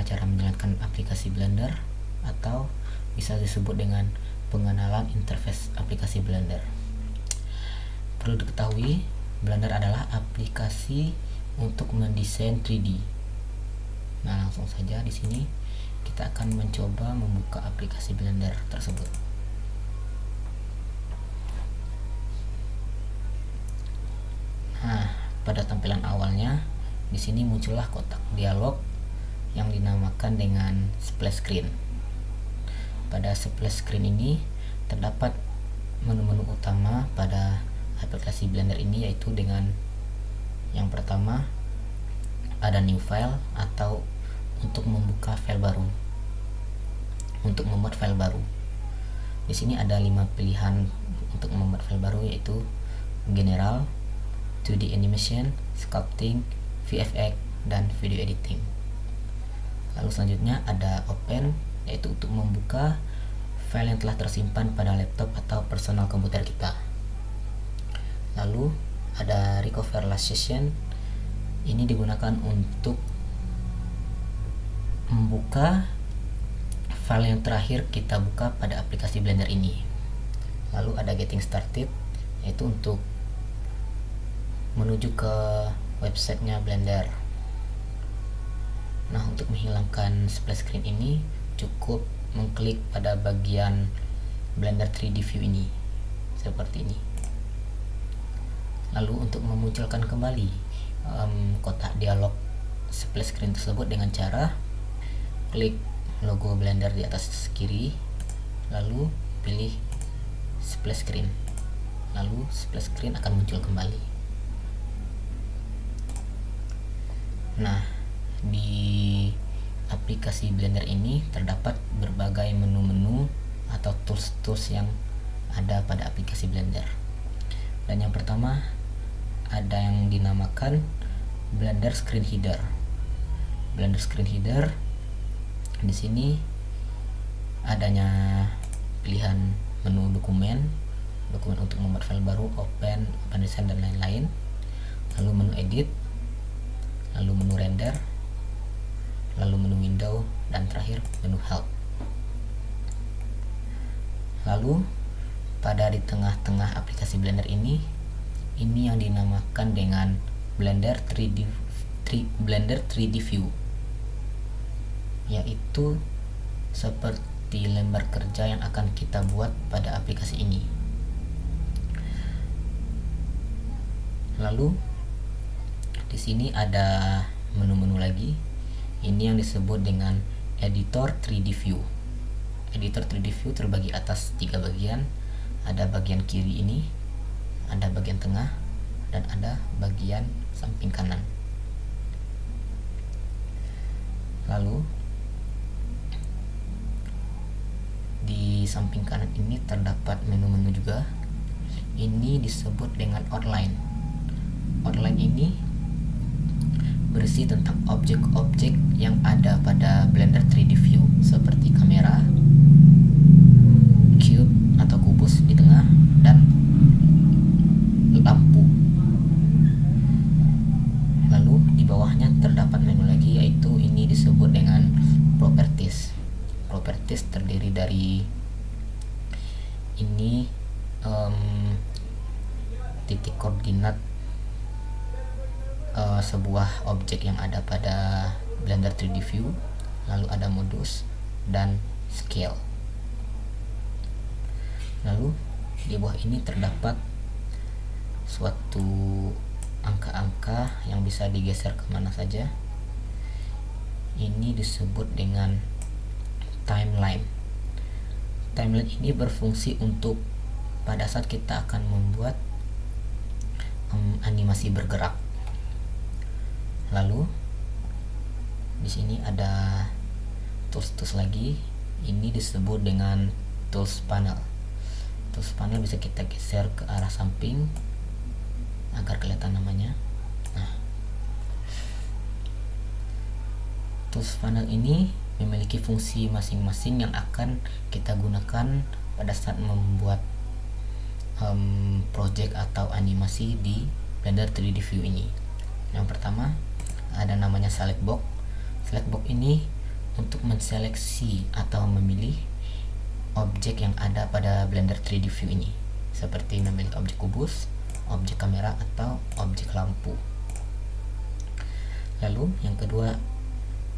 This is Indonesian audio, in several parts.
bagaimana cara menjalankan aplikasi Blender, atau bisa disebut dengan pengenalan interface aplikasi Blender. Perlu diketahui, Blender adalah aplikasi untuk mendesain 3D. Nah, langsung saja di sini kita akan mencoba membuka aplikasi Blender tersebut. Nah, pada tampilan awalnya di sini muncullah kotak dialog yang dinamakan dengan splash screen. Pada splash screen ini terdapat menu-menu utama pada aplikasi Blender ini, yaitu dengan yang pertama ada new file atau untuk membuka file baru, untuk membuat file baru. Di sini ada 5 pilihan untuk membuat file baru, yaitu general, 2D animation, sculpting, VFX, dan video editing. Lalu selanjutnya ada open, yaitu untuk membuka file yang telah tersimpan pada laptop atau personal komputer kita. Lalu ada recover last session, ini digunakan untuk membuka file yang terakhir kita buka pada aplikasi Blender ini. Lalu ada getting started, yaitu untuk menuju ke websitenya Blender. Nah, untuk menghilangkan splash screen ini cukup mengklik pada bagian Blender 3D View ini, seperti ini. Lalu untuk memunculkan kembali kotak dialog splash screen tersebut dengan cara klik logo Blender di atas kiri, lalu pilih splash screen, lalu splash screen akan muncul kembali. Nah, di aplikasi Blender ini terdapat berbagai menu-menu atau tools-tools yang ada pada aplikasi Blender. Dan yang pertama ada yang dinamakan Blender Screen Header. Blender Screen Header, di sini adanya pilihan menu dokumen untuk membuat file baru, open design, dan lain-lain. Lalu menu edit, lalu menu render, lalu menu window, dan terakhir menu help. Lalu pada di tengah-tengah aplikasi Blender ini yang dinamakan dengan Blender 3D View, yaitu seperti lembar kerja yang akan kita buat pada aplikasi ini. Lalu di sini ada menu-menu lagi. Ini yang disebut dengan editor 3D view. Editor 3D view terbagi atas 3 bagian. Ada bagian kiri ini, ada bagian tengah, dan ada bagian samping kanan. Lalu di samping kanan ini terdapat menu-menu juga. Ini disebut dengan outline. Outline ini berisi tentang objek-objek yang ada pada Blender 3D View, seperti kamera, cube atau kubus di tengah, dan lampu. Lalu di bawahnya terdapat menu lagi, yaitu ini disebut dengan properties. Properties terdiri dari ini titik koordinat sebuah objek yang ada pada Blender 3D View, lalu ada modus dan scale. Lalu di bawah ini terdapat suatu angka-angka yang bisa digeser kemana saja. Ini disebut dengan timeline. Timeline ini berfungsi untuk pada saat kita akan membuat animasi bergerak. Lalu di sini ada tools-tools lagi. Ini disebut dengan tools panel. Tools panel bisa kita geser ke arah samping agar kelihatan namanya. Nah, tools panel ini memiliki fungsi masing-masing yang akan kita gunakan pada saat membuat project atau animasi di Blender 3D View ini. Yang pertama ada namanya select box. Select box ini untuk menseleksi atau memilih objek yang ada pada Blender 3D View ini, seperti memilih objek kubus, objek kamera, atau objek lampu. Lalu yang kedua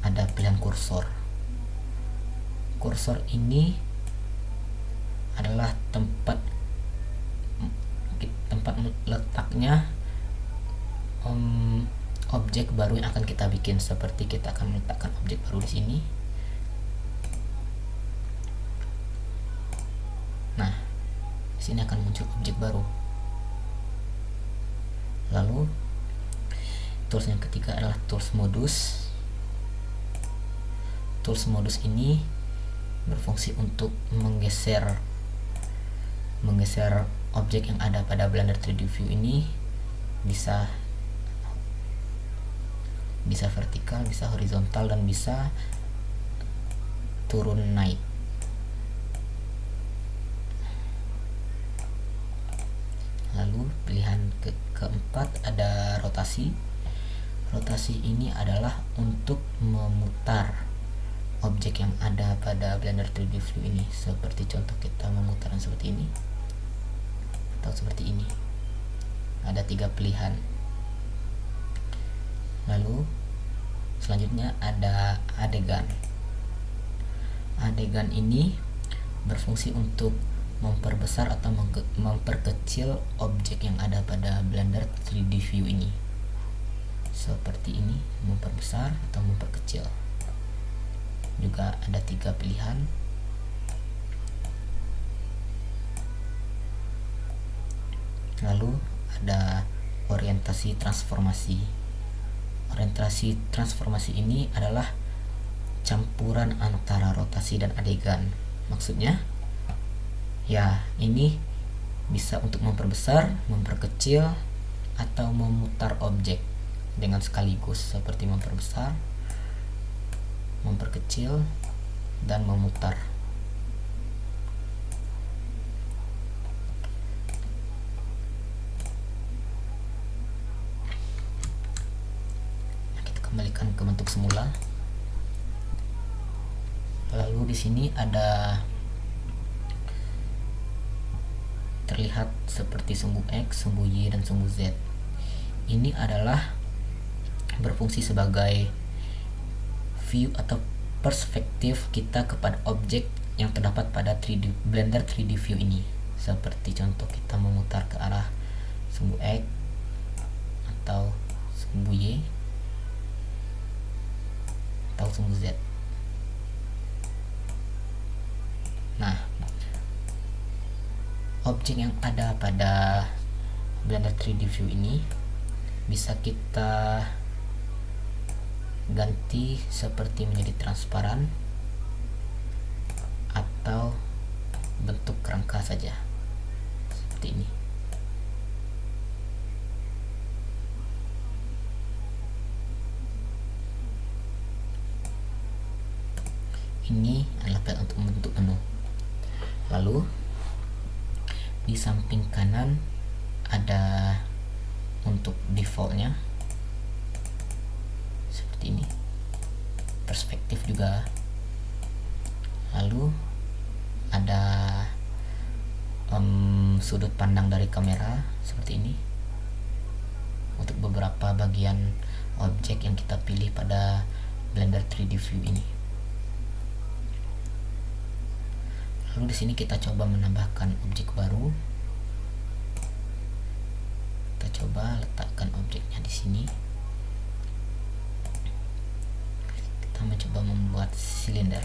ada pilihan kursor. Kursor ini adalah tempat letaknya objek baru yang akan kita bikin. Seperti kita akan meletakkan objek baru di sini. Nah, di sini akan muncul objek baru. Lalu tools yang ketiga adalah tools modus. Tools modus ini berfungsi untuk menggeser objek yang ada pada Blender 3D View ini, bisa vertikal, bisa horizontal, dan bisa turun naik. Lalu pilihan keempat ada rotasi. Rotasi ini adalah untuk memutar objek yang ada pada Blender 3D View ini, seperti contoh kita memutaran seperti ini atau seperti ini. Ada 3 pilihan. Lalu selanjutnya ada adegan. Adegan ini berfungsi untuk memperbesar atau memperkecil objek yang ada pada Blender 3D View ini, seperti ini, memperbesar atau memperkecil. Juga ada 3 pilihan. Lalu ada orientasi transformasi. Orientasi transformasi ini adalah campuran antara rotasi dan adegan. Maksudnya, ya, ini bisa untuk memperbesar, memperkecil, atau memutar objek dengan sekaligus, seperti memperbesar, memperkecil, dan memutar. Kita kembalikan ke bentuk semula. Lalu di sini ada terlihat seperti sumbu X, sumbu Y, dan sumbu Z. Ini adalah berfungsi sebagai view atau perspektif kita kepada objek yang terdapat pada Blender 3D View ini. Seperti contoh kita memutar ke arah sumbu X atau sumbu Y atau sumbu Z. Nah, objek yang ada pada Blender 3D View ini bisa kita ganti seperti menjadi transparan atau bentuk kerangka saja, seperti ini. Ini adalah file untuk membentuk menu. Lalu di samping kanan ada untuk defaultnya seperti ini, perspektif juga. Lalu ada sudut pandang dari kamera seperti ini untuk beberapa bagian objek yang kita pilih pada Blender 3D View ini. Lalu di sini kita coba menambahkan objek baru. Kita coba letakkan objeknya di sini. Kita mencoba membuat silinder.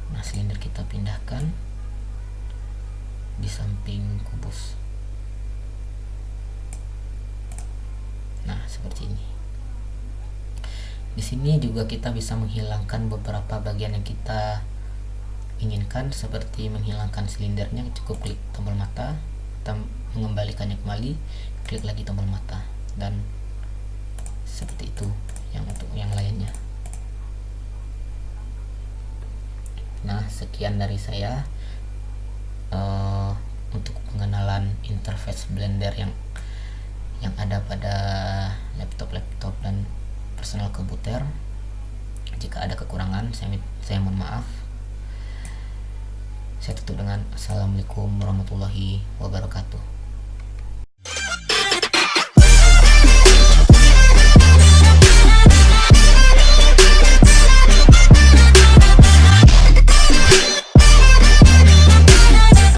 Nah, silinder kita pindahkan di samping kubus. Nah, seperti ini. Di sini juga kita bisa menghilangkan beberapa bagian yang kita inginkan, seperti menghilangkan silindernya. Cukup klik tombol mata, kita mengembalikannya kembali, klik lagi tombol mata, dan seperti itu yang untuk yang lainnya. Nah, sekian dari saya untuk pengenalan interface Blender yang ada pada laptop dan personal komputer. Jika ada kekurangan, saya mohon maaf. Saya tutup dengan Assalamualaikum warahmatullahi wabarakatuh.